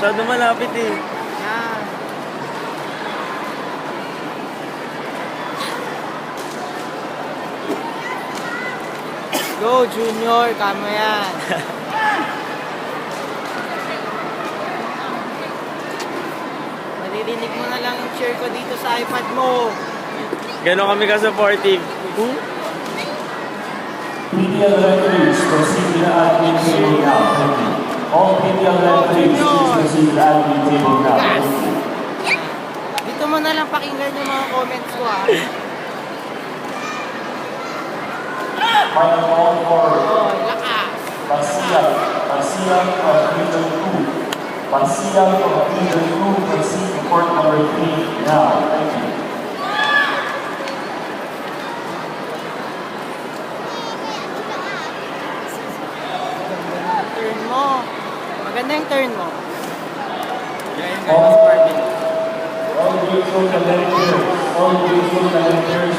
Masyado malapit eh. Yan. Go, Junior. Kamo yan. Maririnig mo na lang yung share ko dito sa iPad mo. Gano'n kami ka-supportive. PDL referees proceed to the admin table now. Thank you. All PDL referees please proceed to the admin table now. Thank you. Dito mo na lang pakinggan yung mga comments ko ha. Final call for Oh, lakas. Garcia from Region 2. Garcia from Region 2 proceed to court number 3 now. Thank you. Turn mo. Maganda yung turn mo. All grateful volunteers